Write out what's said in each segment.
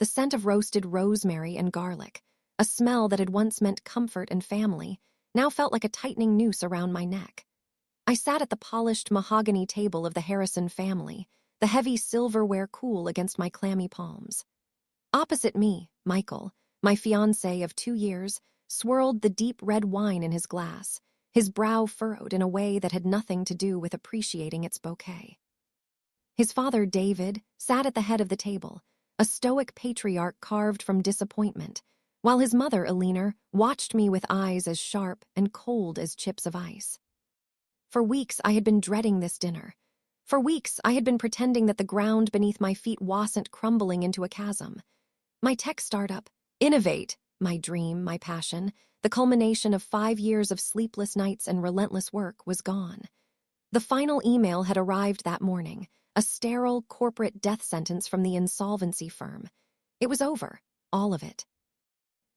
the scent of roasted rosemary and garlic, a smell that had once meant comfort and family, now felt like a tightening noose around my neck. I sat at the polished mahogany table of the Harrison family, the heavy silverware cool against my clammy palms. Opposite me, Michael, my fiancé of 2 years, swirled the deep red wine in his glass, his brow furrowed in a way that had nothing to do with appreciating its bouquet. His father, David, sat at the head of the table, a stoic patriarch carved from disappointment, while his mother, Eleanor, watched me with eyes as sharp and cold as chips of ice. For weeks, I had been dreading this dinner. For weeks, I had been pretending that the ground beneath my feet wasn't crumbling into a chasm. My tech startup, Innovate, my dream, my passion, the culmination of 5 years of sleepless nights and relentless work, was gone. The final email had arrived that morning, a sterile corporate death sentence from the insolvency firm. It was over, all of it.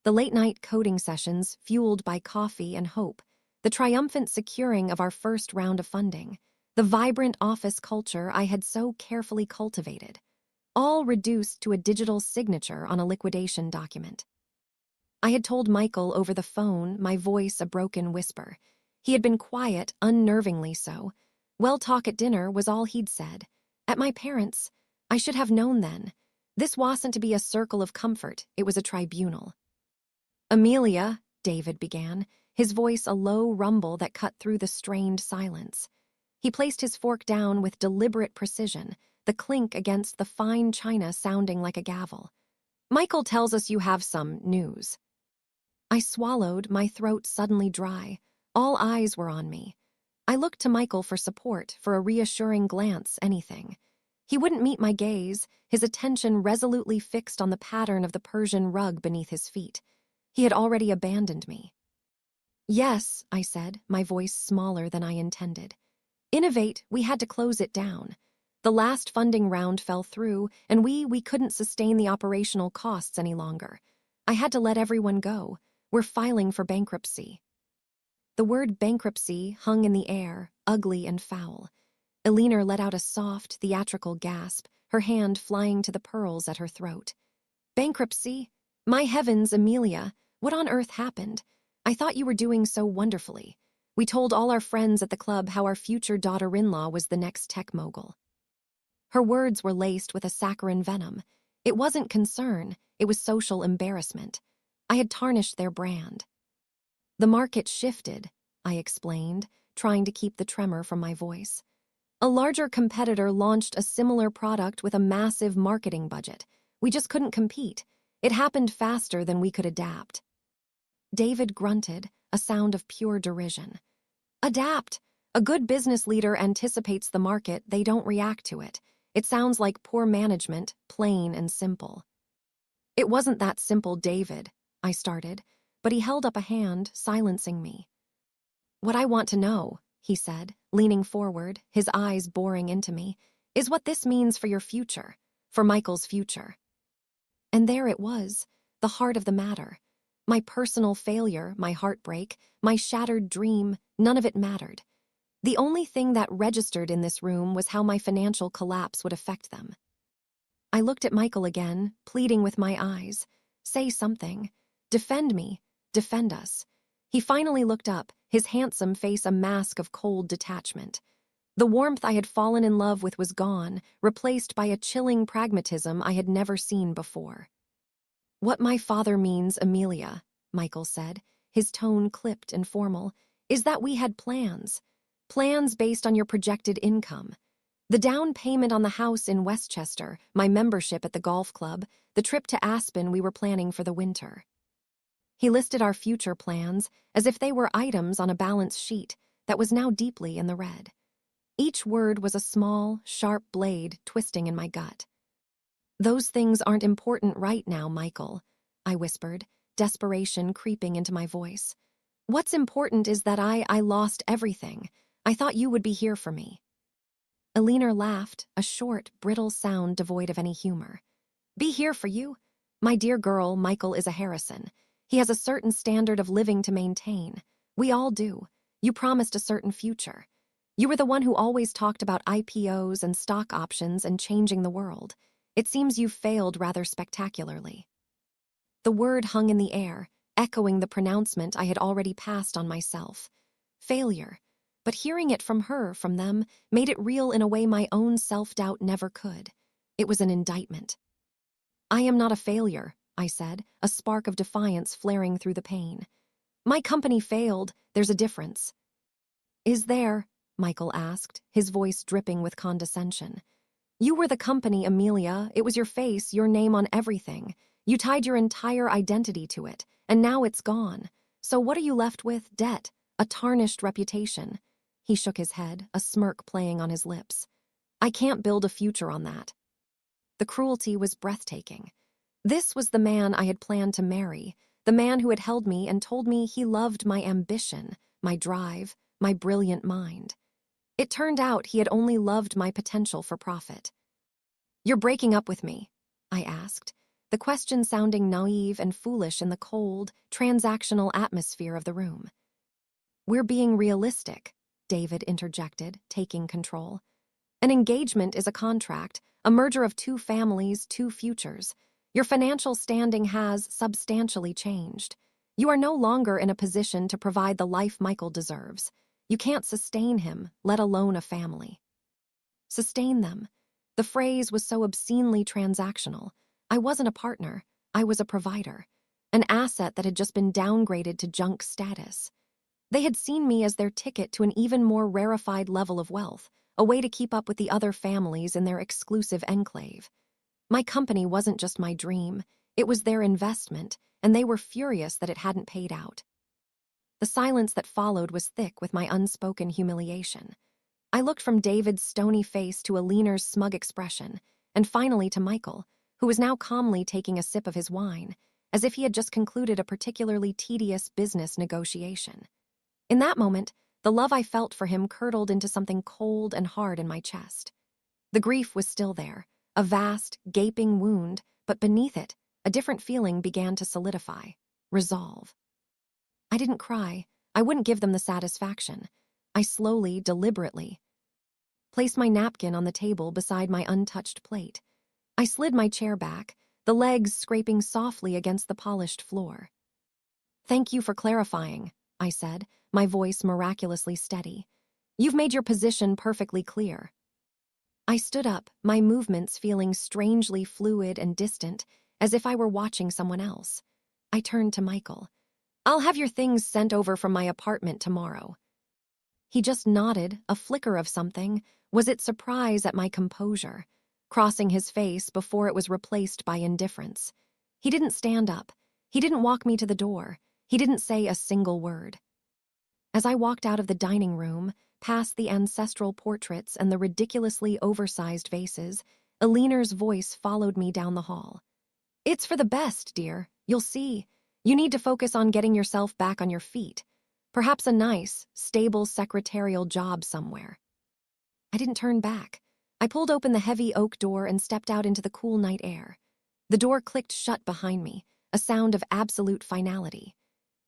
The late-night coding sessions, fueled by coffee and hope, the triumphant securing of our first round of funding, the vibrant office culture I had so carefully cultivated, all reduced to a digital signature on a liquidation document. I had told Michael over the phone, my voice a broken whisper. He had been quiet, unnervingly so. Well, talk at dinner was all he'd said. At my parents', I should have known then. This wasn't to be a circle of comfort, it was a tribunal. Amelia, David began, his voice a low rumble that cut through the strained silence. He placed his fork down with deliberate precision, the clink against the fine china sounding like a gavel. Michael tells us you have some news. I swallowed, my throat suddenly dry. All eyes were on me. I looked to Michael for support, for a reassuring glance, anything. He wouldn't meet my gaze, his attention resolutely fixed on the pattern of the Persian rug beneath his feet. He had already abandoned me. Yes, I said, my voice smaller than I intended. Innovate, we had to close it down. The last funding round fell through, and we couldn't sustain the operational costs any longer. I had to let everyone go. We're filing for bankruptcy. The word bankruptcy hung in the air, ugly and foul. Eleanor let out a soft, theatrical gasp, her hand flying to the pearls at her throat. Bankruptcy? My heavens, Amelia, what on earth happened? I thought you were doing so wonderfully. We told all our friends at the club how our future daughter-in-law was the next tech mogul. Her words were laced with a saccharine venom. It wasn't concern, it was social embarrassment. I had tarnished their brand. The market shifted, I explained, trying to keep the tremor from my voice. A larger competitor launched a similar product with a massive marketing budget. We just couldn't compete. It happened faster than we could adapt. David grunted, a sound of pure derision. Adapt. A good business leader anticipates the market, they don't react to it. It sounds like poor management, plain and simple. It wasn't that simple, David, I started, but he held up a hand, silencing me. What I want to know, he said, leaning forward, his eyes boring into me, is what this means for your future, for Michael's future. And there it was, the heart of the matter. My personal failure, my heartbreak, my shattered dream, none of it mattered. The only thing that registered in this room was how my financial collapse would affect them. I looked at Michael again, pleading with my eyes. Say something. Defend me. Defend us. He finally looked up, his handsome face a mask of cold detachment. The warmth I had fallen in love with was gone, replaced by a chilling pragmatism I had never seen before. What my father means, Amelia, Michael said, his tone clipped and formal, is that we had plans. Plans based on your projected income. The down payment on the house in Westchester, my membership at the golf club, the trip to Aspen we were planning for the winter. He listed our future plans as if they were items on a balance sheet that was now deeply in the red. Each word was a small, sharp blade twisting in my gut. Those things aren't important right now, Michael, I whispered, desperation creeping into my voice. What's important is that I lost everything. I thought you would be here for me. Eleanor laughed, a short, brittle sound devoid of any humor. Be here for you? My dear girl, Michael is a Harrison. He has a certain standard of living to maintain. We all do. You promised a certain future. You were the one who always talked about IPOs and stock options and changing the world. It seems you've failed rather spectacularly." The word hung in the air, echoing the pronouncement I had already passed on myself. Failure. But hearing it from her, from them, made it real in a way my own self-doubt never could. It was an indictment. "I am not a failure," I said, a spark of defiance flaring through the pain. "My company failed. There's a difference." "Is there?" Michael asked, his voice dripping with condescension. "You were the company, Amelia. It was your face, your name on everything. You tied your entire identity to it, and now it's gone. So what are you left with? Debt, a tarnished reputation." He shook his head, a smirk playing on his lips. "I can't build a future on that." The cruelty was breathtaking. This was the man I had planned to marry, the man who had held me and told me he loved my ambition, my drive, my brilliant mind. It turned out he had only loved my potential for profit. "You're breaking up with me?" I asked, the question sounding naive and foolish in the cold, transactional atmosphere of the room. "We're being realistic," David interjected, taking control. "An engagement is a contract, a merger of two families, two futures. Your financial standing has substantially changed. You are no longer in a position to provide the life Michael deserves. You can't sustain him, let alone a family." Sustain them. The phrase was so obscenely transactional. I wasn't a partner. I was a provider. An asset that had just been downgraded to junk status. They had seen me as their ticket to an even more rarefied level of wealth, a way to keep up with the other families in their exclusive enclave. My company wasn't just my dream. It was their investment, and they were furious that it hadn't paid out. The silence that followed was thick with my unspoken humiliation. I looked from David's stony face to Aliner's smug expression, and finally to Michael, who was now calmly taking a sip of his wine, as if he had just concluded a particularly tedious business negotiation. In that moment, the love I felt for him curdled into something cold and hard in my chest. The grief was still there, a vast, gaping wound, but beneath it, a different feeling began to solidify. Resolve. I didn't cry. I wouldn't give them the satisfaction. I slowly, deliberately, placed my napkin on the table beside my untouched plate. I slid my chair back, the legs scraping softly against the polished floor. "Thank you for clarifying," I said, my voice miraculously steady. "You've made your position perfectly clear." I stood up, my movements feeling strangely fluid and distant, as if I were watching someone else. I turned to Michael. "I'll have your things sent over from my apartment tomorrow." He just nodded, a flicker of something. Was it surprise at my composure, crossing his face before it was replaced by indifference? He didn't stand up. He didn't walk me to the door. He didn't say a single word. As I walked out of the dining room, past the ancestral portraits and the ridiculously oversized vases, Aliner's voice followed me down the hall. "It's for the best, dear. You'll see. You need to focus on getting yourself back on your feet. Perhaps a nice, stable secretarial job somewhere." I didn't turn back. I pulled open the heavy oak door and stepped out into the cool night air. The door clicked shut behind me, a sound of absolute finality.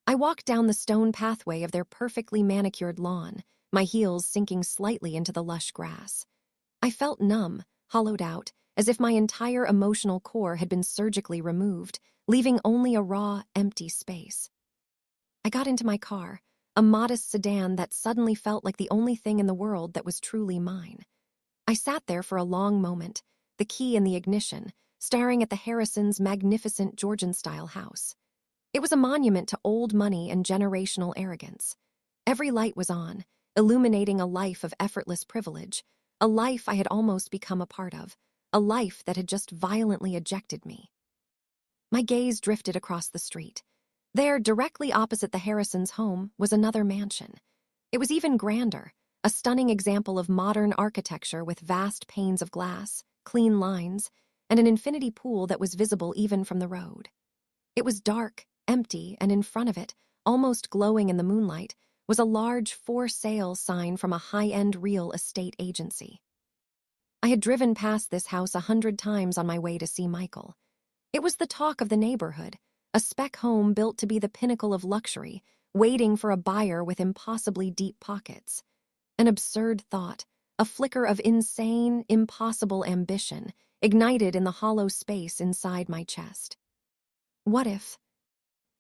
I walked down the stone pathway of their perfectly manicured lawn, my heels sinking slightly into the lush grass. I felt numb, hollowed out, as if my entire emotional core had been surgically removed, leaving only a raw, empty space. I got into my car, a modest sedan that suddenly felt like the only thing in the world that was truly mine. I sat there for a long moment, the key in the ignition, staring at the Harrisons' magnificent Georgian-style house. It was a monument to old money and generational arrogance. Every light was on, illuminating a life of effortless privilege, a life I had almost become a part of, a life that had just violently ejected me. My gaze drifted across the street. There, directly opposite the Harrisons' home, was another mansion. It was even grander, a stunning example of modern architecture with vast panes of glass, clean lines, and an infinity pool that was visible even from the road. It was dark, empty, and in front of it, almost glowing in the moonlight, was a large for sale sign from a high-end real estate agency. I had driven past this house 100 times on my way to see Michael. It was the talk of the neighborhood, a spec home built to be the pinnacle of luxury, waiting for a buyer with impossibly deep pockets. An absurd thought, a flicker of insane, impossible ambition ignited in the hollow space inside my chest. What if?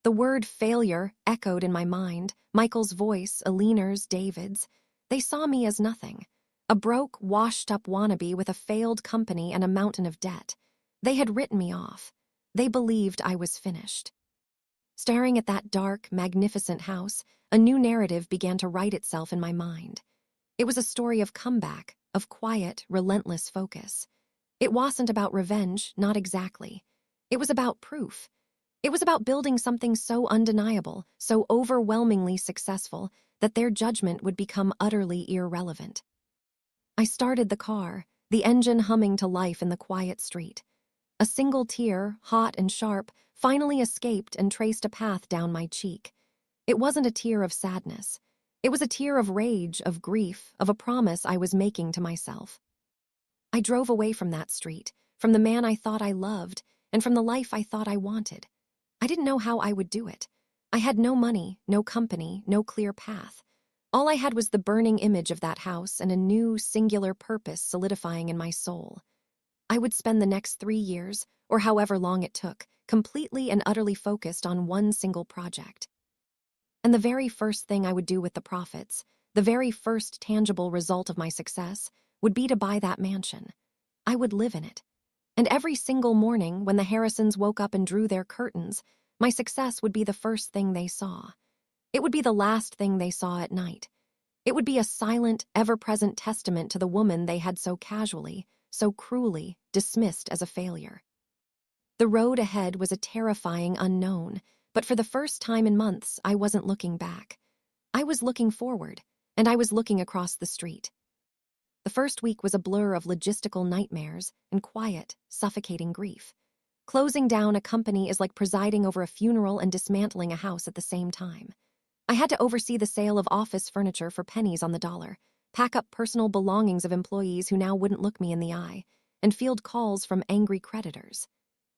The word failure echoed in my mind, Michael's voice, Aliner's, David's. They saw me as nothing. A broke, washed-up wannabe with a failed company and a mountain of debt. They had written me off. They believed I was finished. Staring at that dark, magnificent house, a new narrative began to write itself in my mind. It was a story of comeback, of quiet, relentless focus. It wasn't about revenge, not exactly. It was about proof. It was about building something so undeniable, so overwhelmingly successful, that their judgment would become utterly irrelevant. I started the car, the engine humming to life in the quiet street. A single tear, hot and sharp, finally escaped and traced a path down my cheek. It wasn't a tear of sadness. It was a tear of rage, of grief, of a promise I was making to myself. I drove away from that street, from the man I thought I loved, and from the life I thought I wanted. I didn't know how I would do it. I had no money, no company, no clear path. All I had was the burning image of that house and a new, singular purpose solidifying in my soul. I would spend the next 3 years, or however long it took, completely and utterly focused on one single project. And the very first thing I would do with the profits, the very first tangible result of my success, would be to buy that mansion. I would live in it. And every single morning, when the Harrisons woke up and drew their curtains, my success would be the first thing they saw. It would be the last thing they saw at night. It would be a silent, ever-present testament to the woman they had so casually, so cruelly, dismissed as a failure. The road ahead was a terrifying unknown, but for the first time in months, I wasn't looking back. I was looking forward, and I was looking across the street. The first week was a blur of logistical nightmares and quiet, suffocating grief. Closing down a company is like presiding over a funeral and dismantling a house at the same time. I had to oversee the sale of office furniture for pennies on the dollar, pack up personal belongings of employees who now wouldn't look me in the eye, and field calls from angry creditors.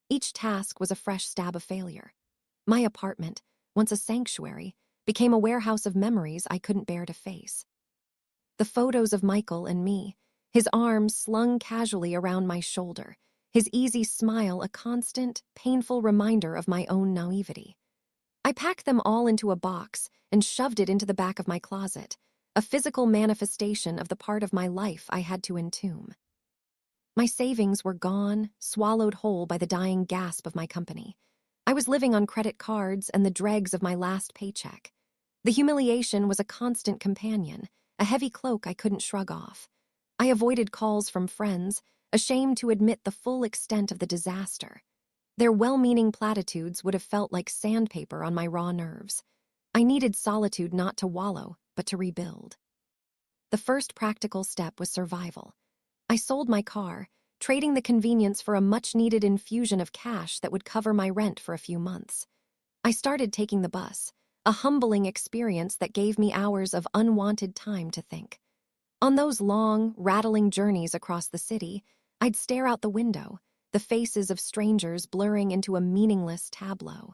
Each task was a fresh stab of failure. My apartment, once a sanctuary, became a warehouse of memories I couldn't bear to face. The photos of Michael and me, his arms slung casually around my shoulder, his easy smile a constant, painful reminder of my own naivety. I packed them all into a box and shoved it into the back of my closet, a physical manifestation of the part of my life I had to entomb. My savings were gone, swallowed whole by the dying gasp of my company. I was living on credit cards and the dregs of my last paycheck. The humiliation was a constant companion, a heavy cloak I couldn't shrug off. I avoided calls from friends, ashamed to admit the full extent of the disaster. Their well-meaning platitudes would have felt like sandpaper on my raw nerves. I needed solitude not to wallow, but to rebuild. The first practical step was survival. I sold my car, trading the convenience for a much-needed infusion of cash that would cover my rent for a few months. I started taking the bus, a humbling experience that gave me hours of unwanted time to think. On those long, rattling journeys across the city, I'd stare out the window, the faces of strangers blurring into a meaningless tableau.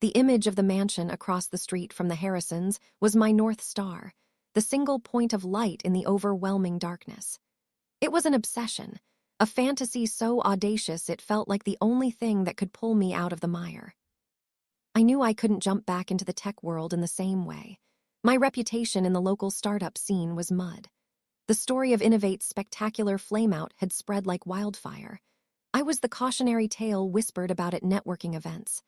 The image of the mansion across the street from the Harrisons was my North Star, the single point of light in the overwhelming darkness. It was an obsession, a fantasy so audacious it felt like the only thing that could pull me out of the mire. I knew I couldn't jump back into the tech world in the same way. My reputation in the local startup scene was mud. The story of Innovate's spectacular flameout had spread like wildfire. I was the cautionary tale whispered about at networking events.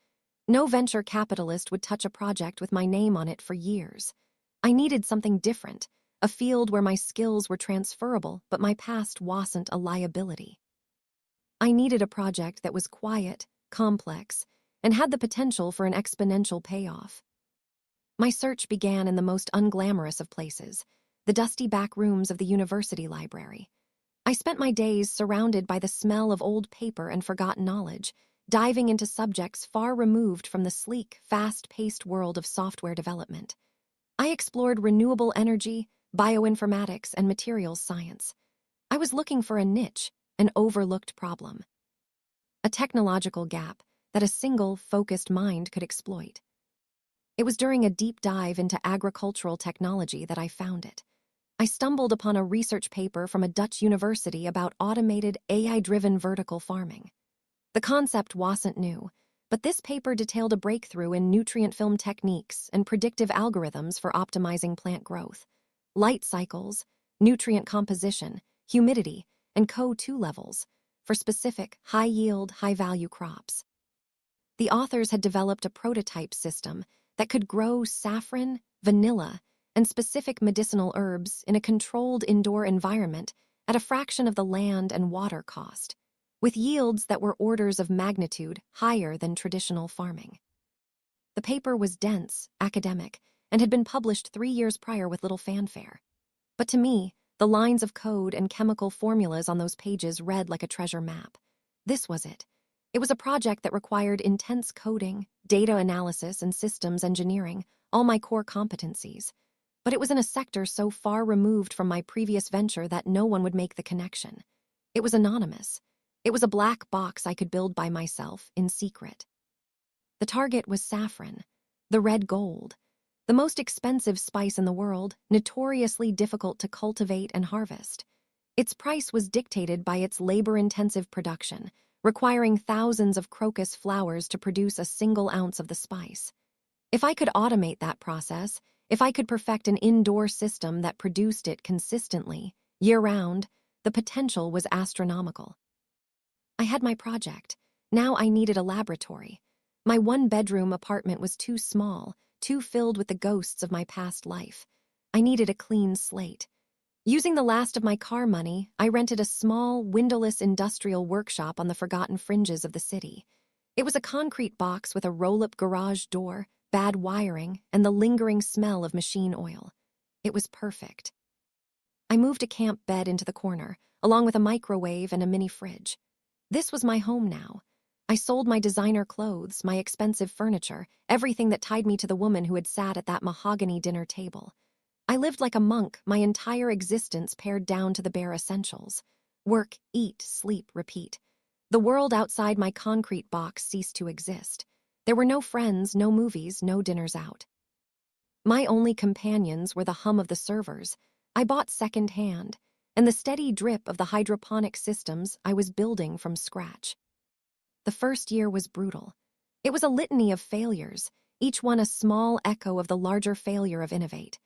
No venture capitalist would touch a project with my name on it for years. I needed something different, a field where my skills were transferable, but my past wasn't a liability. I needed a project that was quiet, complex, and had the potential for an exponential payoff. My search began in the most unglamorous of places, the dusty back rooms of the university library. I spent my days surrounded by the smell of old paper and forgotten knowledge, diving into subjects far removed from the sleek, fast-paced world of software development. I explored renewable energy, bioinformatics, and materials science. I was looking for a niche, an overlooked problem. A technological gap that a single, focused mind could exploit. It was during a deep dive into agricultural technology that I found it. I stumbled upon a research paper from a Dutch university about automated AI-driven vertical farming. The concept wasn't new, but this paper detailed a breakthrough in nutrient film techniques and predictive algorithms for optimizing plant growth. Light cycles, nutrient composition, humidity, and CO2 levels for specific high-yield, high-value crops. The authors had developed a prototype system that could grow saffron, vanilla, and specific medicinal herbs in a controlled indoor environment at a fraction of the land and water cost, with yields that were orders of magnitude higher than traditional farming. The paper was dense, academic, and had been published 3 years prior with little fanfare. But to me, the lines of code and chemical formulas on those pages read like a treasure map. This was it. It was a project that required intense coding, data analysis, and systems engineering, all my core competencies. But it was in a sector so far removed from my previous venture that no one would make the connection. It was anonymous. It was a black box I could build by myself, in secret. The target was saffron, the red gold, the most expensive spice in the world, notoriously difficult to cultivate and harvest. Its price was dictated by its labor-intensive production, requiring thousands of crocus flowers to produce a single ounce of the spice. If I could automate that process, if I could perfect an indoor system that produced it consistently, year-round, the potential was astronomical. I had my project. Now I needed a laboratory. My one-bedroom apartment was too small, too filled with the ghosts of my past life. I needed a clean slate. Using the last of my car money, I rented a small, windowless industrial workshop on the forgotten fringes of the city. It was a concrete box with a roll-up garage door, bad wiring, and the lingering smell of machine oil. It was perfect. I moved a camp bed into the corner, along with a microwave and a mini fridge. This was my home now. I sold my designer clothes, my expensive furniture, everything that tied me to the woman who had sat at that mahogany dinner table. I lived like a monk, my entire existence pared down to the bare essentials. Work, eat, sleep, repeat. The world outside my concrete box ceased to exist. There were no friends, no movies, no dinners out. My only companions were the hum of the servers I bought second-hand, and the steady drip of the hydroponic systems I was building from scratch. The first year was brutal. It was a litany of failures, each one a small echo of the larger failure of Innovate.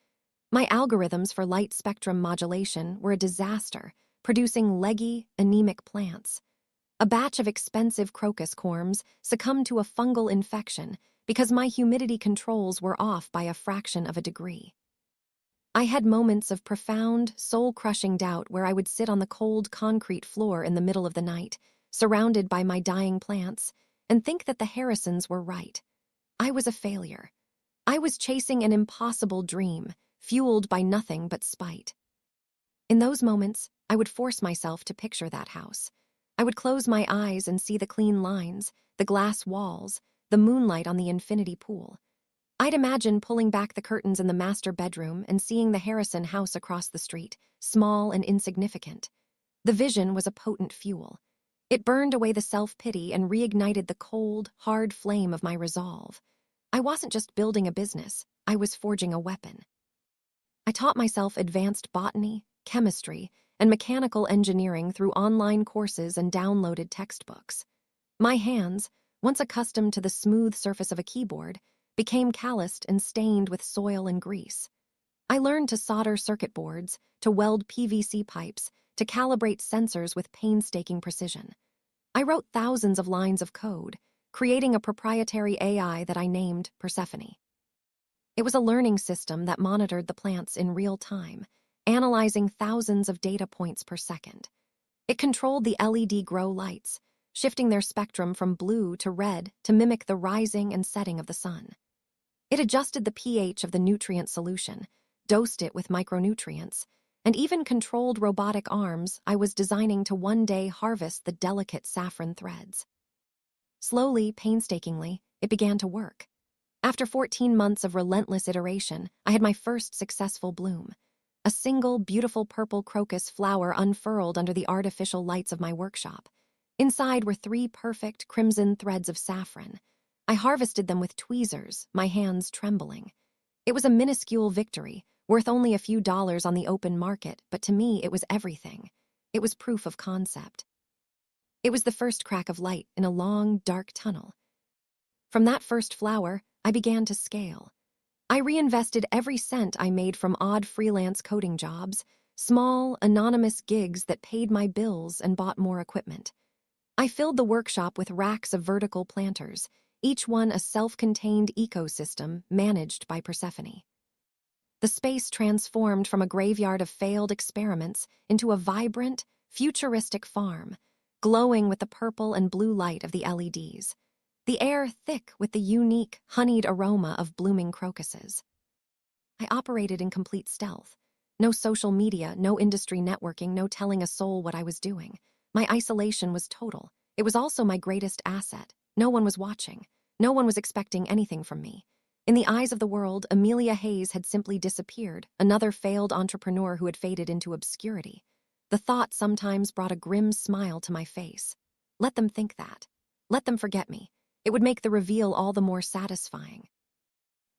My algorithms for light spectrum modulation were a disaster, producing leggy, anemic plants. A batch of expensive crocus corms succumbed to a fungal infection because my humidity controls were off by a fraction of a degree. I had moments of profound, soul-crushing doubt where I would sit on the cold concrete floor in the middle of the night, surrounded by my dying plants, and think that the Harrisons were right. I was a failure. I was chasing an impossible dream, fueled by nothing but spite. In those moments, I would force myself to picture that house. I would close my eyes and see the clean lines, the glass walls, the moonlight on the infinity pool. I'd imagine pulling back the curtains in the master bedroom and seeing the Harrison house across the street, small and insignificant. The vision was a potent fuel. It burned away the self-pity and reignited the cold, hard flame of my resolve. I wasn't just building a business, I was forging a weapon. I taught myself advanced botany, chemistry, and mechanical engineering through online courses and downloaded textbooks. My hands, once accustomed to the smooth surface of a keyboard, became calloused and stained with soil and grease. I learned to solder circuit boards, to weld PVC pipes, to calibrate sensors with painstaking precision. I wrote thousands of lines of code, creating a proprietary AI that I named Persephone. It was a learning system that monitored the plants in real time, analyzing thousands of data points per second. It controlled the LED grow lights, shifting their spectrum from blue to red to mimic the rising and setting of the sun. It adjusted the pH of the nutrient solution, dosed it with micronutrients, and even controlled robotic arms I was designing to one day harvest the delicate saffron threads. Slowly, painstakingly, it began to work. After 14 months of relentless iteration, I had my first successful bloom. A single, beautiful purple crocus flower unfurled under the artificial lights of my workshop. Inside were 3 perfect crimson threads of saffron. I harvested them with tweezers, my hands trembling. It was a minuscule victory, worth only a few dollars on the open market, but to me it was everything. It was proof of concept. It was the first crack of light in a long, dark tunnel. From that first flower, I began to scale. I reinvested every cent I made from odd freelance coding jobs, small, anonymous gigs that paid my bills and bought more equipment. I filled the workshop with racks of vertical planters, each one a self-contained ecosystem managed by Persephone. The space transformed from a graveyard of failed experiments into a vibrant, futuristic farm, glowing with the purple and blue light of the LEDs. The air thick with the unique, honeyed aroma of blooming crocuses. I operated in complete stealth. No social media, no industry networking, no telling a soul what I was doing. My isolation was total. It was also my greatest asset. No one was watching. No one was expecting anything from me. In the eyes of the world, Amelia Hayes had simply disappeared, another failed entrepreneur who had faded into obscurity. The thought sometimes brought a grim smile to my face. Let them think that. Let them forget me. It would make the reveal all the more satisfying.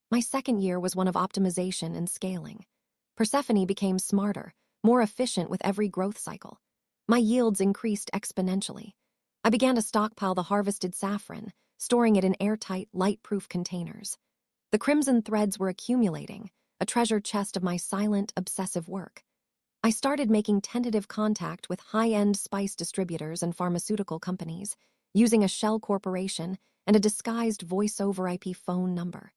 My second year was one of optimization and scaling. Persephone became smarter, more efficient with every growth cycle. My yields increased exponentially. I began to stockpile the harvested saffron, storing it in airtight, light-proof containers. The crimson threads were accumulating, a treasure chest of my silent, obsessive work. I started making tentative contact with high-end spice distributors and pharmaceutical companies, using a shell corporation and a disguised voice-over IP phone number.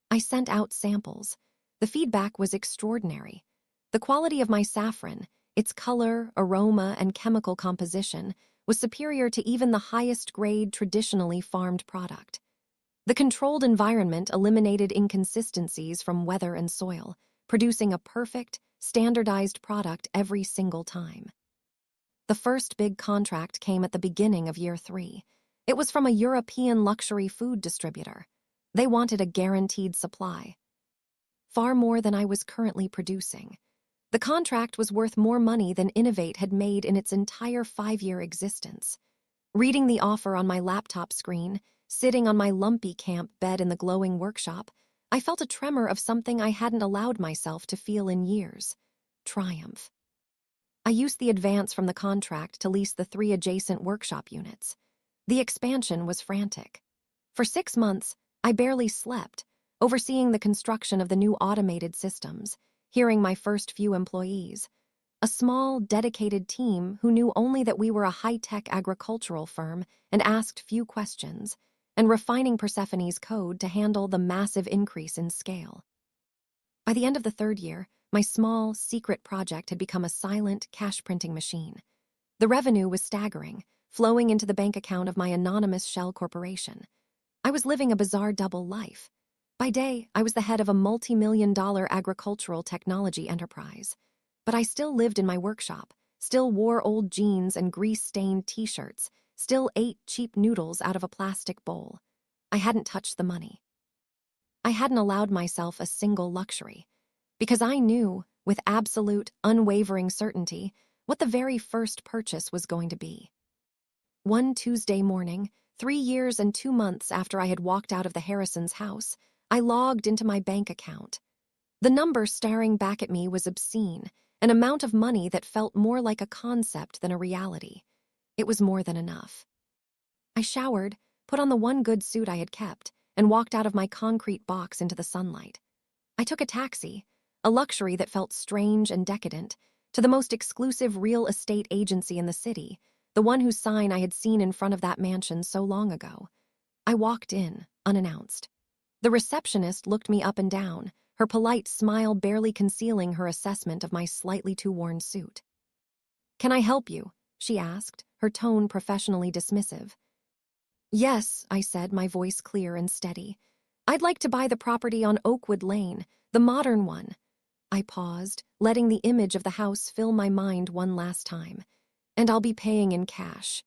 I sent out samples. The feedback was extraordinary. The quality of my saffron, its color, aroma, and chemical composition, was superior to even the highest-grade, traditionally farmed product. The controlled environment eliminated inconsistencies from weather and soil, producing a perfect, standardized product every single time. The first big contract came at the beginning of year 3. It was from a European luxury food distributor. They wanted a guaranteed supply. Far more than I was currently producing. The contract was worth more money than Innovate had made in its entire 5-year existence. Reading the offer on my laptop screen, sitting on my lumpy camp bed in the glowing workshop, I felt a tremor of something I hadn't allowed myself to feel in years. Triumph. I used the advance from the contract to lease the 3 adjacent workshop units. The expansion was frantic. For 6 months, I barely slept, overseeing the construction of the new automated systems, hearing my first few employees. A small, dedicated team who knew only that we were a high-tech agricultural firm and asked few questions, and refining Persephone's code to handle the massive increase in scale. By the end of the 3rd year, my small, secret project had become a silent, cash-printing machine. The revenue was staggering, flowing into the bank account of my anonymous shell corporation. I was living a bizarre double life. By day, I was the head of a multi-million-dollar agricultural technology enterprise. But I still lived in my workshop, still wore old jeans and grease-stained t-shirts, still ate cheap noodles out of a plastic bowl. I hadn't touched the money. I hadn't allowed myself a single luxury, because I knew, with absolute, unwavering certainty, what the very first purchase was going to be. One Tuesday morning, 3 years and 2 months after I had walked out of the Harrisons' house, I logged into my bank account. The number staring back at me was obscene, an amount of money that felt more like a concept than a reality. It was more than enough. I showered, put on the one good suit I had kept, and walked out of my concrete box into the sunlight. I took a taxi, a luxury that felt strange and decadent, to the most exclusive real estate agency in the city, the one whose sign I had seen in front of that mansion so long ago. I walked in, unannounced. The receptionist looked me up and down, her polite smile barely concealing her assessment of my slightly too worn suit. "Can I help you?" she asked, her tone professionally dismissive. "Yes," I said, my voice clear and steady. "I'd like to buy the property on Oakwood Lane, the modern one." I paused, letting the image of the house fill my mind one last time. "And I'll be paying in cash."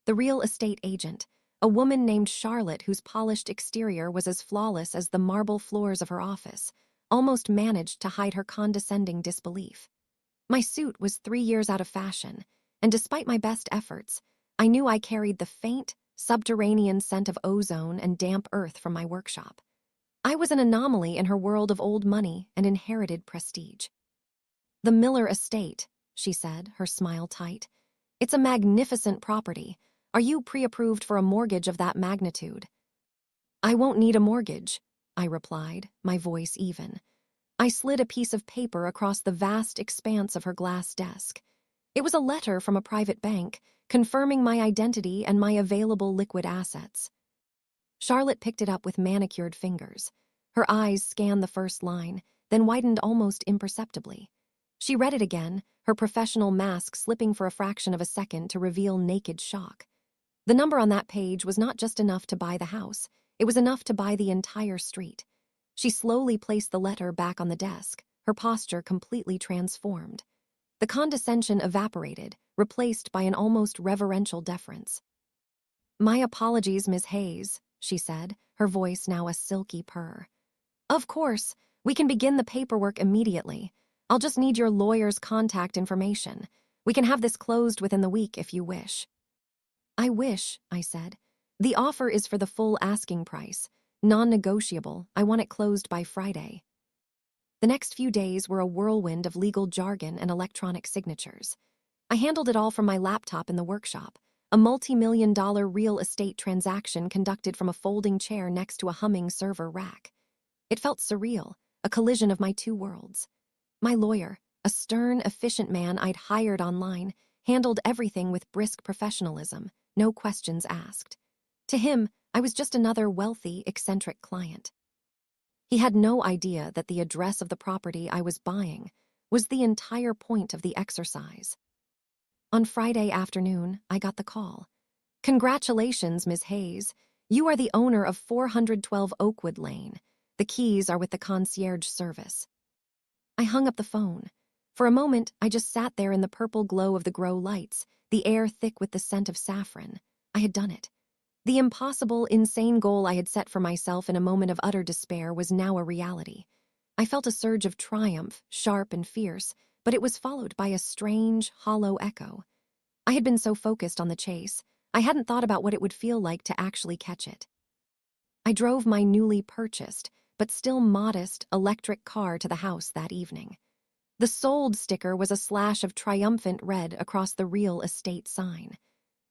The real estate agent, a woman named Charlotte whose polished exterior was as flawless as the marble floors of her office, almost managed to hide her condescending disbelief. My suit was 3 years out of fashion, and despite my best efforts, I knew I carried the faint, subterranean scent of ozone and damp earth from my workshop. I was an anomaly in her world of old money and inherited prestige. "The Miller estate," she said, her smile tight. "It's a magnificent property. Are you pre-approved for a mortgage of that magnitude?" "I won't need a mortgage," I replied, my voice even. I slid a piece of paper across the vast expanse of her glass desk. It was a letter from a private bank, confirming my identity and my available liquid assets. Charlotte picked it up with manicured fingers. Her eyes scanned the first line, then widened almost imperceptibly. She read it again, her professional mask slipping for a fraction of a second to reveal naked shock. The number on that page was not just enough to buy the house, it was enough to buy the entire street. She slowly placed the letter back on the desk, her posture completely transformed. The condescension evaporated, replaced by an almost reverential deference. "My apologies, Miss Hayes," she said, her voice now a silky purr. "Of course, we can begin the paperwork immediately. I'll just need your lawyer's contact information. We can have this closed within the week if you wish." "I wish," I said. "The offer is for the full asking price. Non-negotiable. I want it closed by Friday." The next few days were a whirlwind of legal jargon and electronic signatures. I handled it all from my laptop in the workshop, a multi-million-dollar real estate transaction conducted from a folding chair next to a humming server rack. It felt surreal, a collision of my two worlds. My lawyer, a stern, efficient man I'd hired online, handled everything with brisk professionalism, no questions asked. To him, I was just another wealthy, eccentric client. He had no idea that the address of the property I was buying was the entire point of the exercise. On Friday afternoon, I got the call. "Congratulations, Ms. Hayes. You are the owner of 412 Oakwood Lane. The keys are with the concierge service." I hung up the phone. For a moment, I just sat there in the purple glow of the grow lights, the air thick with the scent of saffron. I had done it. The impossible, insane goal I had set for myself in a moment of utter despair was now a reality. I felt a surge of triumph, sharp and fierce, but it was followed by a strange, hollow echo. I had been so focused on the chase, I hadn't thought about what it would feel like to actually catch it. I drove my newly purchased, but still modest, electric car to the house that evening. The sold sticker was a slash of triumphant red across the real estate sign.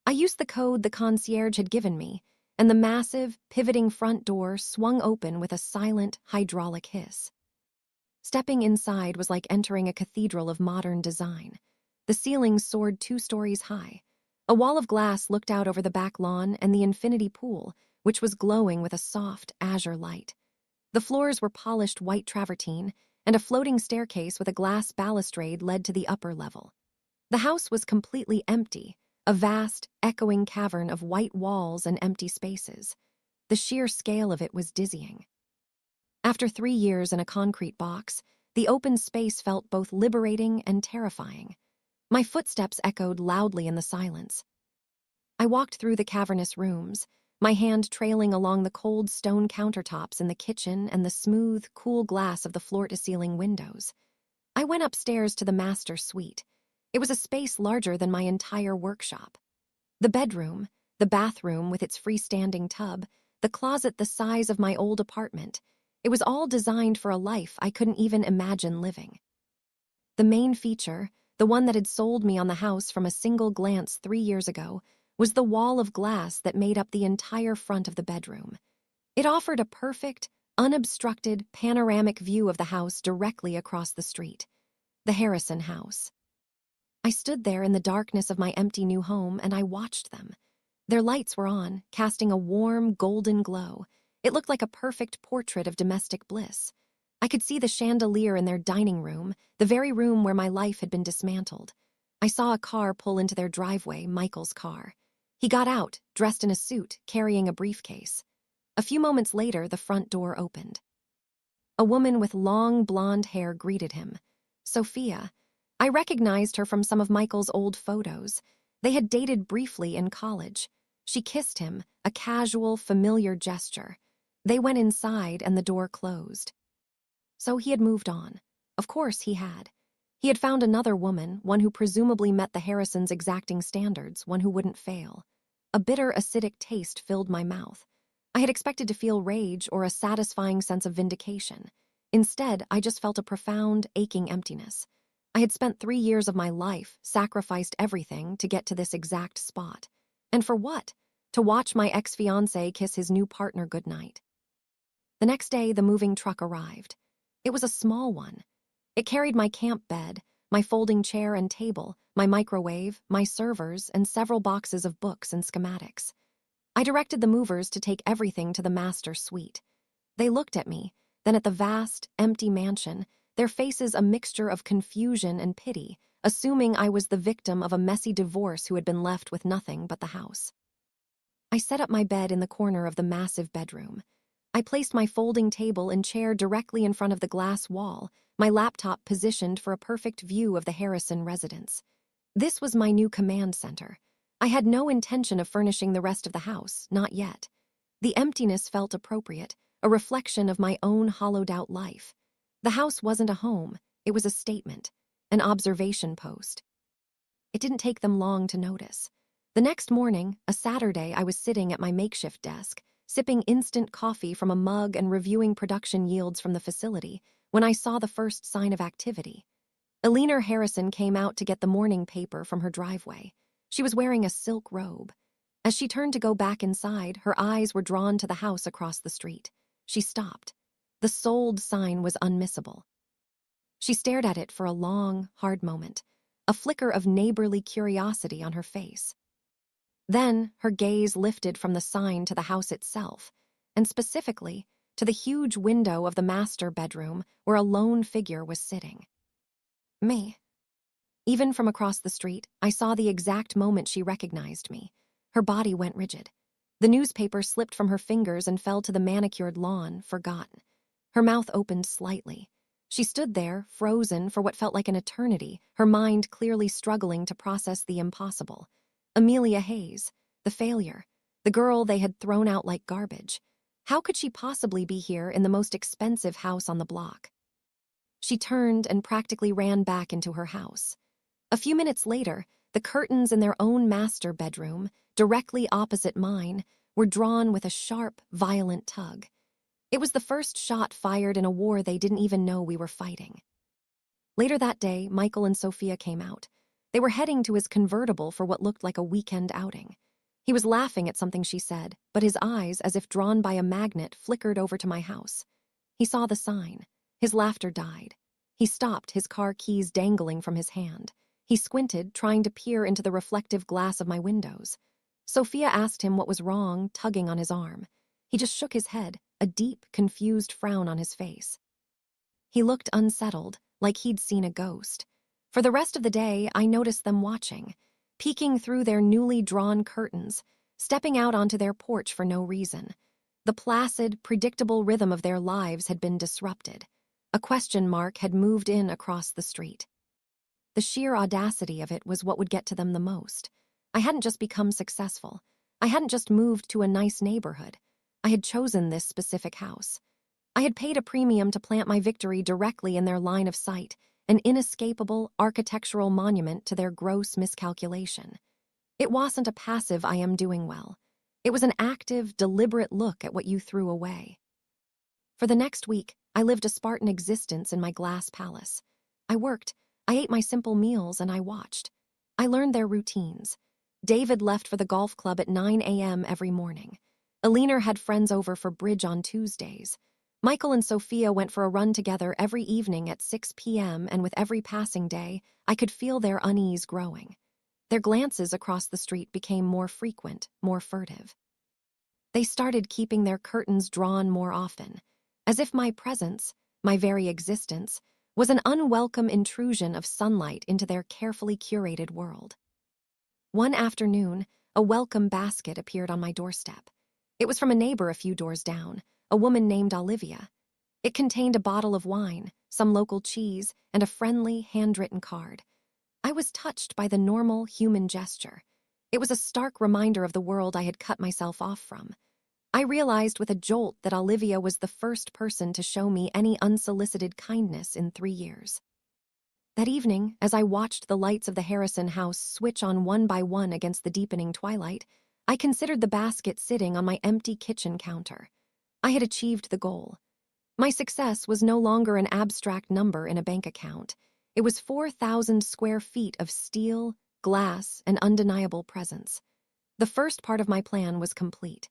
I used the code the concierge had given me, and the massive, pivoting front door swung open with a silent, hydraulic hiss. Stepping inside was like entering a cathedral of modern design. The ceilings soared 2 stories high. A wall of glass looked out over the back lawn and the infinity pool, which was glowing with a soft, azure light. The floors were polished white travertine, and a floating staircase with a glass balustrade led to the upper level. The house was completely empty, a vast, echoing cavern of white walls and empty spaces. The sheer scale of it was dizzying. After 3 years in a concrete box, the open space felt both liberating and terrifying. My footsteps echoed loudly in the silence. I walked through the cavernous rooms, my hand trailing along the cold stone countertops in the kitchen and the smooth, cool glass of the floor-to-ceiling windows. I went upstairs to the master suite. It was a space larger than my entire workshop. The bedroom, the bathroom with its freestanding tub, the closet the size of my old apartment. It was all designed for a life I couldn't even imagine living. The main feature, the one that had sold me on the house from a single glance 3 years ago, was the wall of glass that made up the entire front of the bedroom. It offered a perfect, unobstructed, panoramic view of the house directly across the street. The Harrison house. I stood there in the darkness of my empty new home and I watched them. Their lights were on, casting a warm, golden glow. It looked like a perfect portrait of domestic bliss. I could see the chandelier in their dining room, the very room where my life had been dismantled. I saw a car pull into their driveway, Michael's car. He got out, dressed in a suit, carrying a briefcase. A few moments later, the front door opened. A woman with long blonde hair greeted him. Sophia. I recognized her from some of Michael's old photos. They had dated briefly in college. She kissed him, a casual, familiar gesture. They went inside and the door closed. So he had moved on. Of course he had. He had found another woman, one who presumably met the Harrisons' exacting standards, one who wouldn't fail. A bitter, acidic taste filled my mouth. I had expected to feel rage or a satisfying sense of vindication. Instead, I just felt a profound, aching emptiness. I had spent 3 years of my life, sacrificed everything to get to this exact spot. And for what? To watch my ex-fiancé kiss his new partner goodnight. The next day, the moving truck arrived. It was a small one. It carried my camp bed, my folding chair and table, my microwave, my servers, and several boxes of books and schematics. I directed the movers to take everything to the master suite. They looked at me, then at the vast, empty mansion, their faces a mixture of confusion and pity, assuming I was the victim of a messy divorce who had been left with nothing but the house. I set up my bed in the corner of the massive bedroom. I placed my folding table and chair directly in front of the glass wall, my laptop positioned for a perfect view of the Harrison residence. This was my new command center. I had no intention of furnishing the rest of the house, not yet. The emptiness felt appropriate, a reflection of my own hollowed-out life. The house wasn't a home, it was a statement, an observation post. It didn't take them long to notice. The next morning, a Saturday, I was sitting at my makeshift desk, sipping instant coffee from a mug and reviewing production yields from the facility, when I saw the first sign of activity. Eleanor Harrison came out to get the morning paper from her driveway. She was wearing a silk robe. As she turned to go back inside, her eyes were drawn to the house across the street. She stopped. The sold sign was unmissable. She stared at it for a long, hard moment, a flicker of neighborly curiosity on her face. Then, her gaze lifted from the sign to the house itself, and specifically, to the huge window of the master bedroom where a lone figure was sitting. Me. Even from across the street, I saw the exact moment she recognized me. Her body went rigid. The newspaper slipped from her fingers and fell to the manicured lawn, forgotten. Her mouth opened slightly. She stood there, frozen for what felt like an eternity, her mind clearly struggling to process the impossible. Amelia Hayes, the failure, the girl they had thrown out like garbage. How could she possibly be here in the most expensive house on the block? She turned and practically ran back into her house. A few minutes later, the curtains in their own master bedroom, directly opposite mine, were drawn with a sharp, violent tug. It was the first shot fired in a war they didn't even know we were fighting. Later that day, Michael and Sophia came out. They were heading to his convertible for what looked like a weekend outing. He was laughing at something she said, but his eyes, as if drawn by a magnet, flickered over to my house. He saw the sign. His laughter died. He stopped, his car keys dangling from his hand. He squinted, trying to peer into the reflective glass of my windows. Sophia asked him what was wrong, tugging on his arm. He just shook his head, a deep, confused frown on his face. He looked unsettled, like he'd seen a ghost. For the rest of the day, I noticed them watching, peeking through their newly drawn curtains, stepping out onto their porch for no reason. The placid, predictable rhythm of their lives had been disrupted. A question mark had moved in across the street. The sheer audacity of it was what would get to them the most. I hadn't just become successful. I hadn't just moved to a nice neighborhood. I had chosen this specific house. I had paid a premium to plant my victory directly in their line of sight, an inescapable architectural monument to their gross miscalculation. It wasn't a passive "I am doing well." It was an active, deliberate look at what you threw away. For the next week, I lived a Spartan existence in my glass palace. I worked, I ate my simple meals, and I watched. I learned their routines. David left for the golf club at 9 a.m. every morning. Eleanor had friends over for bridge on Tuesdays. Michael and Sophia went for a run together every evening at 6 p.m., and with every passing day, I could feel their unease growing. Their glances across the street became more frequent, more furtive. They started keeping their curtains drawn more often, as if my presence, my very existence, was an unwelcome intrusion of sunlight into their carefully curated world. One afternoon, a welcome basket appeared on my doorstep. It was from a neighbor a few doors down, a woman named Olivia. It contained a bottle of wine, some local cheese, and a friendly, handwritten card. I was touched by the normal human gesture. It was a stark reminder of the world I had cut myself off from. I realized with a jolt that Olivia was the first person to show me any unsolicited kindness in 3 years. That evening, as I watched the lights of the Harrison house switch on one by one against the deepening twilight, I considered the basket sitting on my empty kitchen counter. I had achieved the goal. My success was no longer an abstract number in a bank account. It was 4,000 square feet of steel, glass, and undeniable presence. The first part of my plan was complete.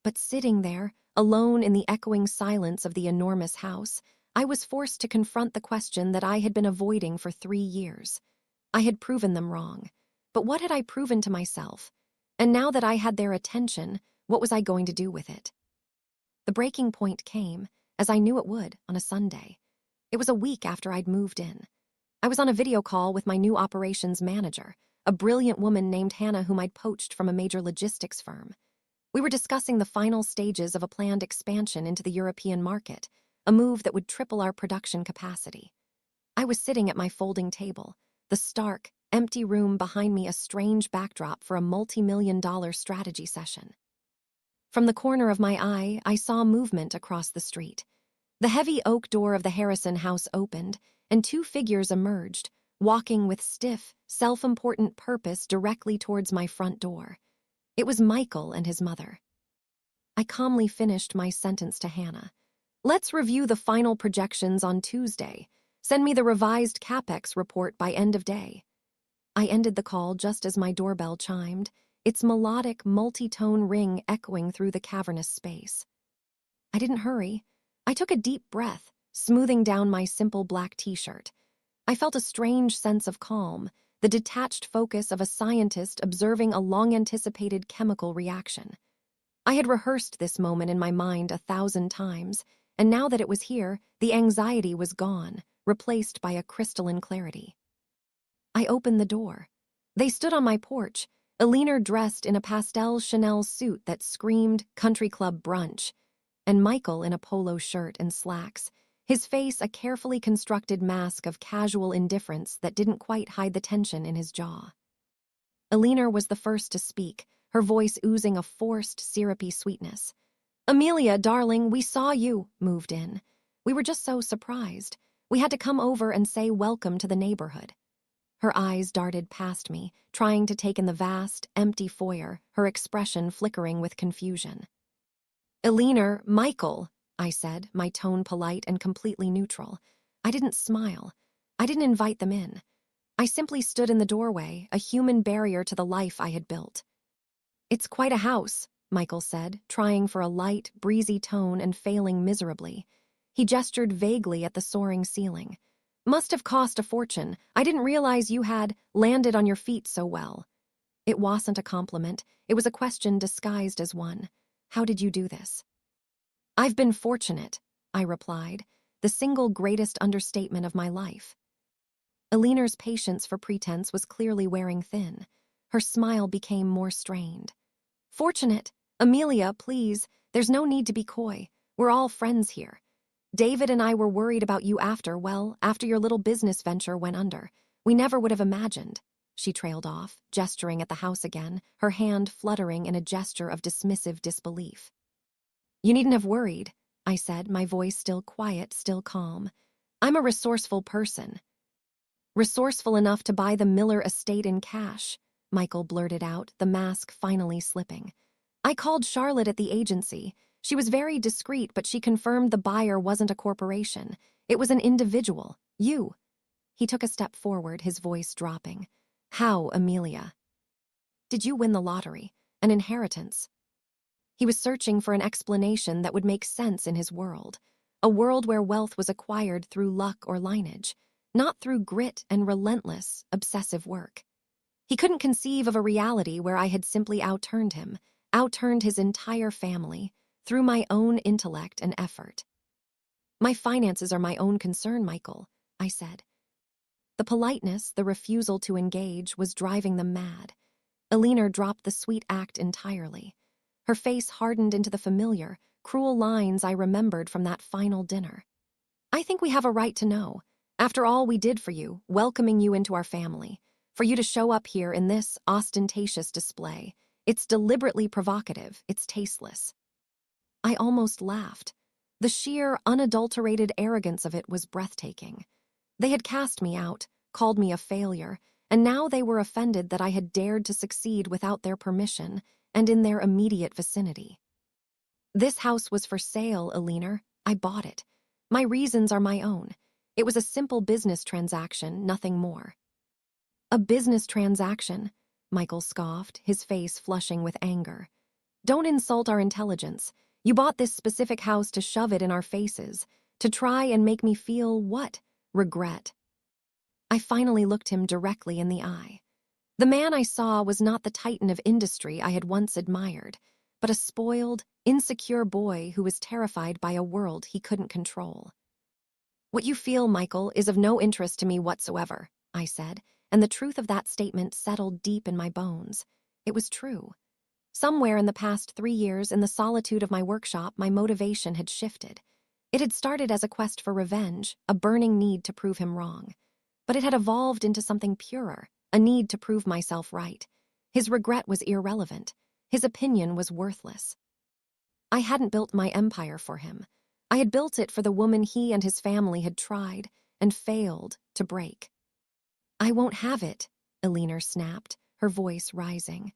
But sitting there, alone in the echoing silence of the enormous house, I was forced to confront the question that I had been avoiding for 3 years. I had proven them wrong. But what had I proven to myself? And now that I had their attention, what was I going to do with it? The breaking point came, as I knew it would, on a Sunday. It was a week after I'd moved in. I was on a video call with my new operations manager, a brilliant woman named Hannah whom I'd poached from a major logistics firm. We were discussing the final stages of a planned expansion into the European market, a move that would triple our production capacity. I was sitting at my folding table, the stark, empty room behind me a strange backdrop for a multi-million-dollar strategy session. From the corner of my eye, I saw movement across the street. The heavy oak door of the Harrison house opened, and 2 figures emerged, walking with stiff, self-important purpose directly towards my front door. It was Michael and his mother. I calmly finished my sentence to Hannah. Let's review the final projections on Tuesday. Send me the revised CapEx report by end of day. I ended the call just as my doorbell chimed, its melodic, multi-tone ring echoing through the cavernous space. I didn't hurry. I took a deep breath, smoothing down my simple black t-shirt. I felt a strange sense of calm, the detached focus of a scientist observing a long-anticipated chemical reaction. I had rehearsed this moment in my mind 1,000 times, and now that it was here, the anxiety was gone, replaced by a crystalline clarity. I opened the door. They stood on my porch, Alina dressed in a pastel Chanel suit that screamed country club brunch, and Michael in a polo shirt and slacks, his face a carefully constructed mask of casual indifference that didn't quite hide the tension in his jaw. Alina was the first to speak, her voice oozing a forced, syrupy sweetness. Amelia, darling, we saw you, moved in. We were just so surprised. We had to come over and say welcome to the neighborhood. Her eyes darted past me, trying to take in the vast, empty foyer, her expression flickering with confusion. Alina, Michael, I said, my tone polite and completely neutral. I didn't smile. I didn't invite them in. I simply stood in the doorway, a human barrier to the life I had built. It's quite a house, Michael said, trying for a light, breezy tone and failing miserably. He gestured vaguely at the soaring ceiling. Must have cost a fortune. I didn't realize you had landed on your feet so well. It wasn't a compliment. It was a question disguised as one. How did you do this? I've been fortunate, I replied, the single greatest understatement of my life. Alina's patience for pretense was clearly wearing thin. Her smile became more strained. Fortunate? Amelia, please, there's no need to be coy. We're all friends here. David and I were worried about you after your little business venture went under. We never would have imagined. She trailed off, gesturing at the house again, her hand fluttering in a gesture of dismissive disbelief. You needn't have worried, I said, my voice still quiet, still calm. I'm a resourceful person. Resourceful enough to buy the Miller estate in cash, Michael blurted out, the mask finally slipping. I called Charlotte at the agency. She was very discreet, but she confirmed the buyer wasn't a corporation. It was an individual, you. He took a step forward, his voice dropping. How, Amelia? Did you win the lottery? An inheritance? He was searching for an explanation that would make sense in his world, a world where wealth was acquired through luck or lineage, not through grit and relentless, obsessive work. He couldn't conceive of a reality where I had simply outturned him, outturned his entire family, through my own intellect and effort. My finances are my own concern, Michael, I said. The politeness, the refusal to engage, was driving them mad. Alina dropped the sweet act entirely. Her face hardened into the familiar, cruel lines I remembered from that final dinner. I think we have a right to know. After all we did for you, welcoming you into our family, for you to show up here in this ostentatious display, it's deliberately provocative, it's tasteless. I almost laughed. The sheer, unadulterated arrogance of it was breathtaking. They had cast me out, called me a failure, and now they were offended that I had dared to succeed without their permission, and in their immediate vicinity. This house was for sale, Eleanor. I bought it. My reasons are my own. It was a simple business transaction, nothing more. A business transaction? Michael scoffed, his face flushing with anger. Don't insult our intelligence. You bought this specific house to shove it in our faces, to try and make me feel what? Regret. I finally looked him directly in the eye. The man I saw was not the titan of industry I had once admired, but a spoiled, insecure boy who was terrified by a world he couldn't control. What you feel, Michael, is of no interest to me whatsoever, I said, and the truth of that statement settled deep in my bones. It was true. Somewhere in the past 3 years, in the solitude of my workshop, my motivation had shifted. It had started as a quest for revenge, a burning need to prove him wrong. But it had evolved into something purer, a need to prove myself right. His regret was irrelevant. His opinion was worthless. I hadn't built my empire for him. I had built it for the woman he and his family had tried and failed to break. I won't have it, Eleanor snapped, her voice rising.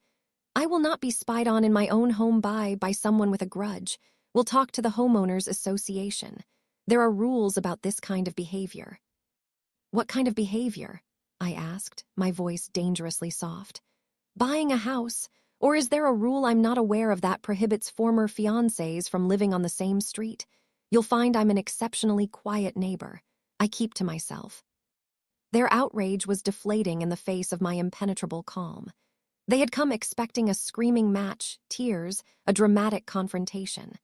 I will not be spied on in my own home by someone with a grudge. We'll talk to the homeowners association. There are rules about this kind of behavior. What kind of behavior? I asked, my voice dangerously soft. Buying a house, or is there a rule I'm not aware of that prohibits former fiancés from living on the same street? You'll find I'm an exceptionally quiet neighbor. I keep to myself. Their outrage was deflating in the face of my impenetrable calm. They had come expecting a screaming match, tears, a dramatic confrontation.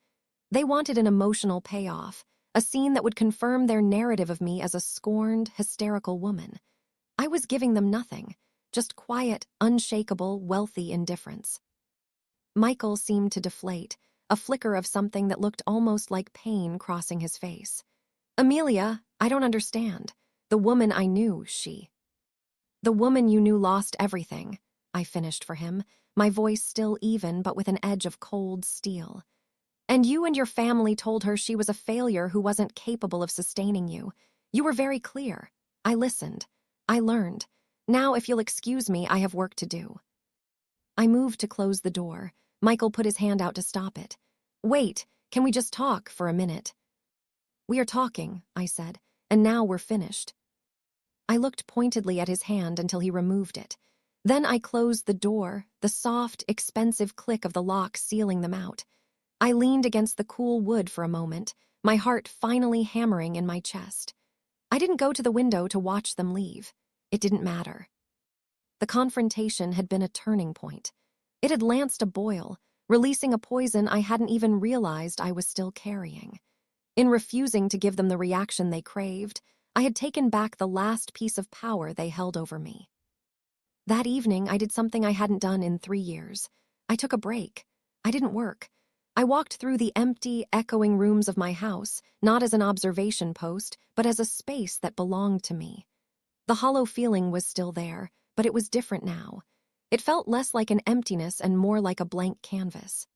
They wanted an emotional payoff, a scene that would confirm their narrative of me as a scorned, hysterical woman. I was giving them nothing, just quiet, unshakable, wealthy indifference. Michael seemed to deflate, a flicker of something that looked almost like pain crossing his face. Amelia, I don't understand. The woman I knew, The woman you knew lost everything, I finished for him, my voice still even but with an edge of cold steel. And you and your family told her she was a failure who wasn't capable of sustaining you. You were very clear. I listened. I learned. Now, if you'll excuse me, I have work to do. I moved to close the door. Michael put his hand out to stop it. Wait, can we just talk for a minute? We are talking, I said, and now we're finished. I looked pointedly at his hand until he removed it. Then I closed the door, the soft, expensive click of the lock sealing them out. I leaned against the cool wood for a moment, my heart finally hammering in my chest. I didn't go to the window to watch them leave. It didn't matter. The confrontation had been a turning point. It had lanced a boil, releasing a poison I hadn't even realized I was still carrying. In refusing to give them the reaction they craved, I had taken back the last piece of power they held over me. That evening, I did something I hadn't done in 3 years. I took a break. I didn't work. I walked through the empty, echoing rooms of my house, not as an observation post, but as a space that belonged to me. The hollow feeling was still there, but it was different now. It felt less like an emptiness and more like a blank canvas.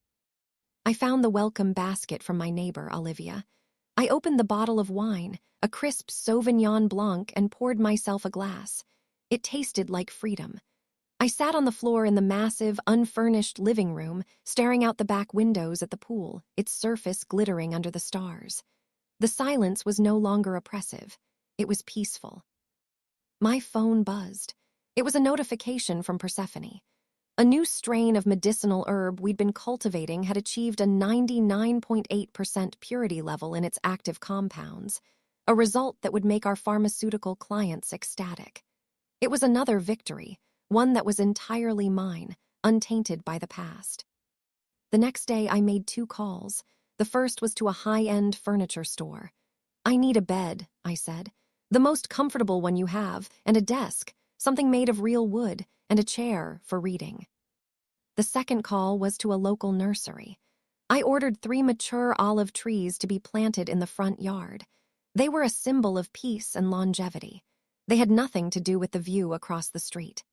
I found the welcome basket from my neighbor, Olivia. I opened the bottle of wine, a crisp Sauvignon Blanc, and poured myself a glass. It tasted like freedom. I sat on the floor in the massive, unfurnished living room, staring out the back windows at the pool, its surface glittering under the stars. The silence was no longer oppressive. It was peaceful. My phone buzzed. It was a notification from Persephone. A new strain of medicinal herb we'd been cultivating had achieved a 99.8% purity level in its active compounds, a result that would make our pharmaceutical clients ecstatic. It was another victory, one that was entirely mine, untainted by the past. The next day, I made 2 calls. The first was to a high-end furniture store. I need a bed, I said. The most comfortable one you have, and a desk, something made of real wood, and a chair for reading. The second call was to a local nursery. I ordered 3 mature olive trees to be planted in the front yard. They were a symbol of peace and longevity. They had nothing to do with the view across the street.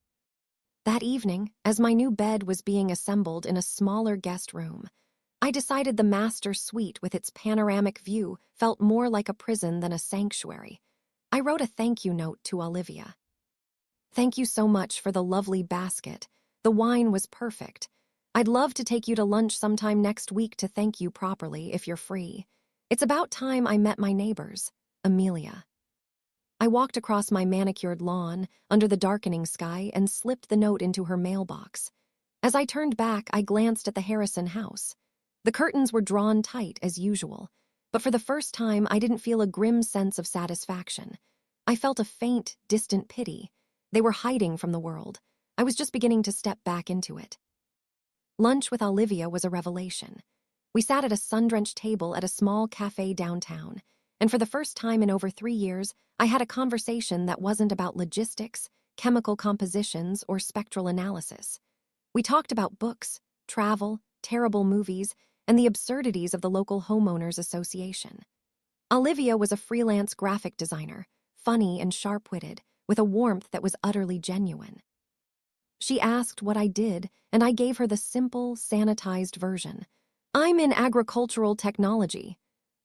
That evening, as my new bed was being assembled in a smaller guest room, I decided the master suite with its panoramic view felt more like a prison than a sanctuary. I wrote a thank you note to Olivia. Thank you so much for the lovely basket. The wine was perfect. I'd love to take you to lunch sometime next week to thank you properly if you're free. It's about time I met my neighbors. Amelia. I walked across my manicured lawn under the darkening sky and slipped the note into her mailbox. As I turned back, I glanced at the Harrison house. The curtains were drawn tight as usual, but for the first time I didn't feel a grim sense of satisfaction. I felt a faint, distant pity. They were hiding from the world. I was just beginning to step back into it. Lunch with Olivia was a revelation. We sat at a sun-drenched table at a small cafe downtown, and for the first time in over 3 years, I had a conversation that wasn't about logistics, chemical compositions, or spectral analysis. We talked about books, travel, terrible movies, and the absurdities of the local homeowners association. Olivia was a freelance graphic designer, funny and sharp-witted, with a warmth that was utterly genuine. She asked what I did, and I gave her the simple, sanitized version. I'm in agricultural technology.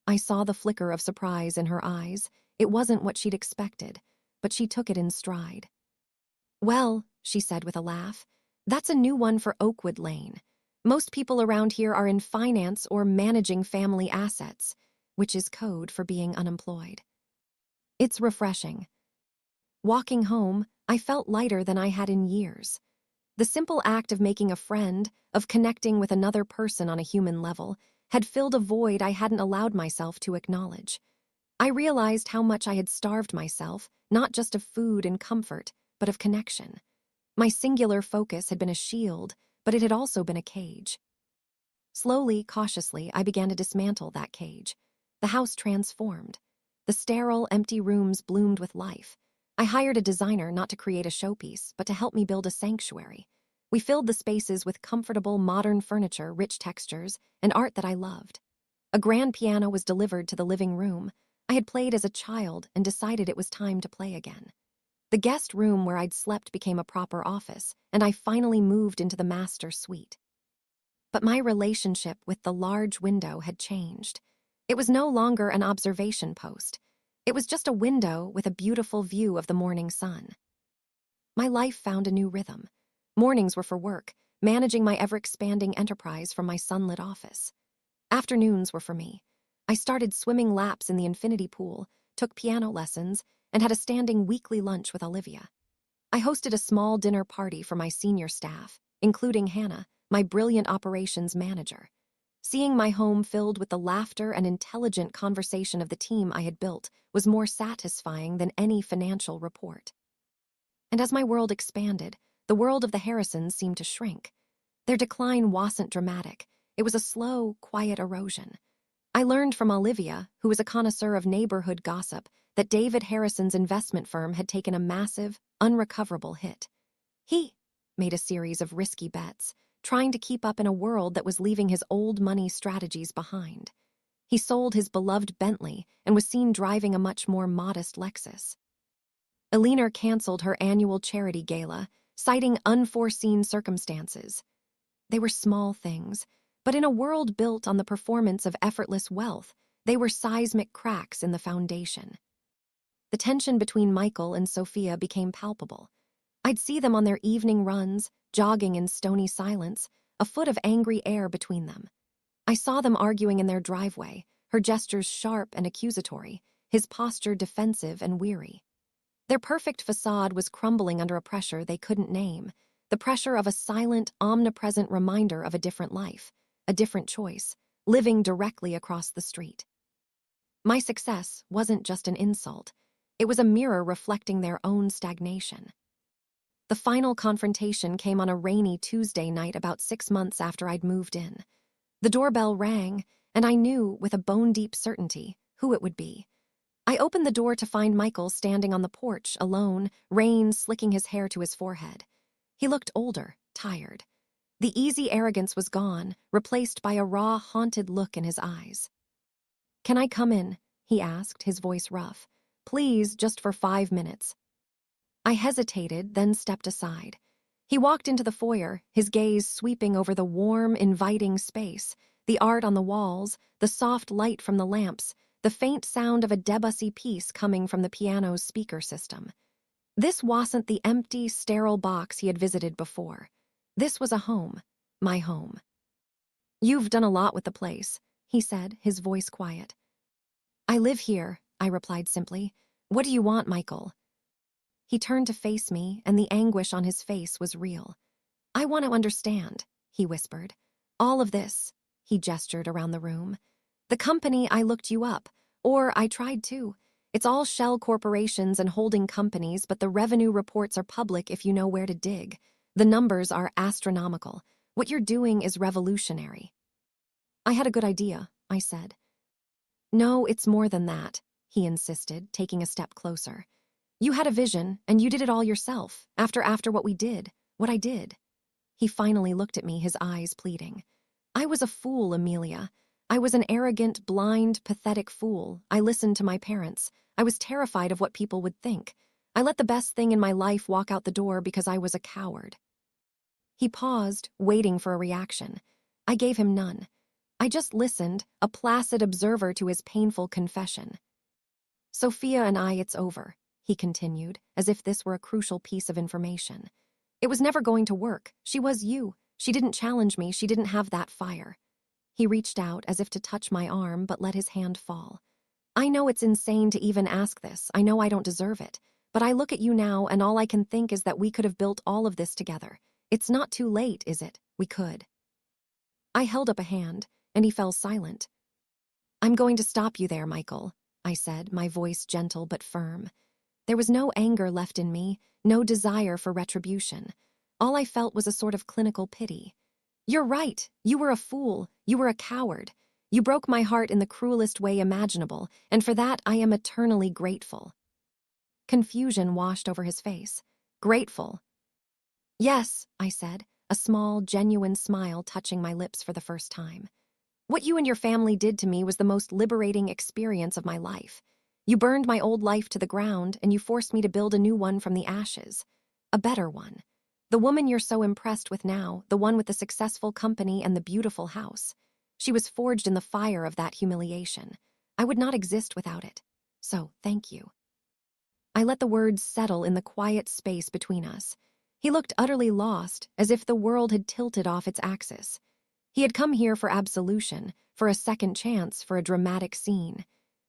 I saw the flicker of surprise in her eyes. It wasn't what she'd expected, but she took it in stride. Well, she said with a laugh, that's a new one for Oakwood Lane. Most people around here are in finance or managing family assets, which is code for being unemployed. It's refreshing. Walking home, I felt lighter than I had in years. The simple act of making a friend, of connecting with another person on a human level, had filled a void I hadn't allowed myself to acknowledge. I realized how much I had starved myself, not just of food and comfort, but of connection. My singular focus had been a shield, but it had also been a cage. Slowly, cautiously, I began to dismantle that cage. The house transformed. The sterile, empty rooms bloomed with life. I hired a designer not to create a showpiece, but to help me build a sanctuary. We filled the spaces with comfortable, modern furniture, rich textures, and art that I loved. A grand piano was delivered to the living room. I had played as a child and decided it was time to play again. The guest room where I'd slept became a proper office, and I finally moved into the master suite. But my relationship with the large window had changed. It was no longer an observation post. It was just a window with a beautiful view of the morning sun. My life found a new rhythm. Mornings were for work, managing my ever-expanding enterprise from my sunlit office. Afternoons were for me. I started swimming laps in the infinity pool, took piano lessons, and had a standing weekly lunch with Olivia. I hosted a small dinner party for my senior staff, including Hannah, my brilliant operations manager. Seeing my home filled with the laughter and intelligent conversation of the team I had built was more satisfying than any financial report. And as my world expanded, the world of the Harrisons seemed to shrink. Their decline wasn't dramatic. It was a slow, quiet erosion. I learned from Olivia, who was a connoisseur of neighborhood gossip, that David Harrison's investment firm had taken a massive, unrecoverable hit. He made a series of risky bets, trying to keep up in a world that was leaving his old money strategies behind. He sold his beloved Bentley and was seen driving a much more modest Lexus. Eleanor canceled her annual charity gala, citing unforeseen circumstances. They were small things, but in a world built on the performance of effortless wealth, they were seismic cracks in the foundation. The tension between Michael and Sophia became palpable. I'd see them on their evening runs, jogging in stony silence, a foot of angry air between them. I saw them arguing in their driveway, her gestures sharp and accusatory, his posture defensive and weary. Their perfect facade was crumbling under a pressure they couldn't name, the pressure of a silent, omnipresent reminder of a different life, a different choice, living directly across the street. My success wasn't just an insult. It was a mirror reflecting their own stagnation. The final confrontation came on a rainy Tuesday night about 6 months after I'd moved in. The doorbell rang, and I knew, with a bone-deep certainty, who it would be. I opened the door to find Michael standing on the porch, alone, rain slicking his hair to his forehead. He looked older, tired. The easy arrogance was gone, replaced by a raw, haunted look in his eyes. "Can I come in?" he asked, his voice rough. "Please, just for 5 minutes." I hesitated, then stepped aside. He walked into the foyer, his gaze sweeping over the warm, inviting space, the art on the walls, the soft light from the lamps, the faint sound of a Debussy piece coming from the piano's speaker system. This wasn't the empty, sterile box he had visited before. This was a home. my home. You've done a lot with the place, he said, his voice quiet. I live here, I replied simply. What do you want, Michael? He turned to face me, and the anguish on his face was real. I want to understand, he whispered. All of this, he gestured around the room. The company, I looked you up, or I tried to. It's all shell corporations and holding companies, but the revenue reports are public if you know where to dig. The numbers are astronomical. What you're doing is revolutionary. I had a good idea, I said. No, it's more than that, he insisted, taking a step closer. You had a vision, and you did it all yourself, after what we did, what I did. He finally looked at me, his eyes pleading. I was a fool, Amelia. I was an arrogant, blind, pathetic fool. I listened to my parents. I was terrified of what people would think. I let the best thing in my life walk out the door because I was a coward. He paused, waiting for a reaction. I gave him none. I just listened, a placid observer to his painful confession. Sophia and I, it's over, he continued, as if this were a crucial piece of information. It was never going to work. She was you. She didn't challenge me. She didn't have that fire. He reached out as if to touch my arm, but let his hand fall. I know it's insane to even ask this. I know I don't deserve it. But I look at you now, and all I can think is that we could have built all of this together. It's not too late, is it? We could. I held up a hand, and he fell silent. I'm going to stop you there, Michael, I said, my voice gentle but firm. There was no anger left in me, no desire for retribution. All I felt was a sort of clinical pity. You're right. You were a fool. You were a coward. You broke my heart in the cruelest way imaginable, and for that I am eternally grateful. Confusion washed over his face. Grateful. Yes, I said, a small, genuine smile touching my lips for the first time. What you and your family did to me was the most liberating experience of my life. You burned my old life to the ground, and you forced me to build a new one from the ashes. A better one. The woman you're so impressed with now, the one with the successful company and the beautiful house. She was forged in the fire of that humiliation. I would not exist without it. So, thank you. I let the words settle in the quiet space between us. He looked utterly lost, as if the world had tilted off its axis. He had come here for absolution, for a second chance, for a dramatic scene.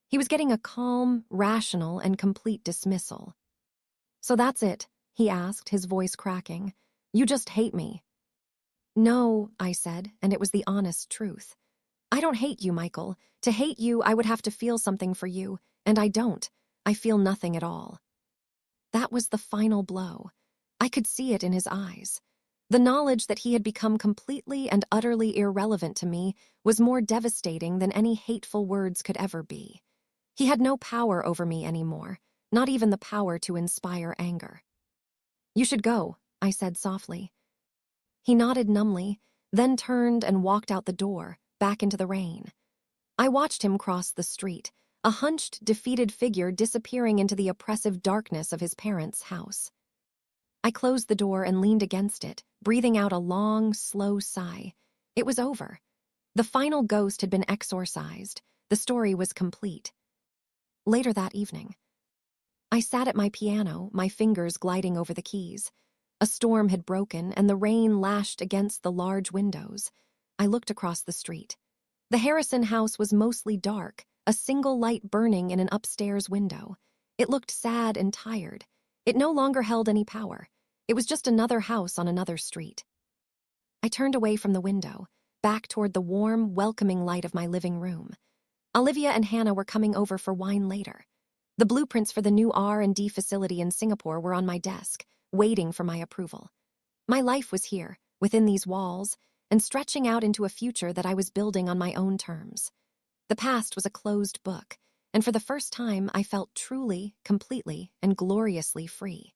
He was getting a calm, rational, and complete dismissal. So that's it, he asked, his voice cracking. You just hate me. No, I said, and it was the honest truth. I don't hate you, Michael. To hate you, I would have to feel something for you, and I don't. I feel nothing at all. That was the final blow. I could see it in his eyes. The knowledge that he had become completely and utterly irrelevant to me was more devastating than any hateful words could ever be. He had no power over me anymore, not even the power to inspire anger. You should go, I said softly. He nodded numbly, then turned and walked out the door, back into the rain. I watched him cross the street, a hunched, defeated figure disappearing into the oppressive darkness of his parents' house. I closed the door and leaned against it, breathing out a long, slow sigh. It was over. The final ghost had been exorcised. The story was complete. Later that evening, I sat at my piano, my fingers gliding over the keys. A storm had broken, and the rain lashed against the large windows. I looked across the street. The Harrison house was mostly dark, a single light burning in an upstairs window. It looked sad and tired. It no longer held any power. It was just another house on another street. I turned away from the window, back toward the warm, welcoming light of my living room. Olivia and Hannah were coming over for wine later. The blueprints for the new R&D facility in Singapore were on my desk, waiting for my approval. My life was here, within these walls, and stretching out into a future that I was building on my own terms. The past was a closed book, and for the first time I felt truly, completely, and gloriously free.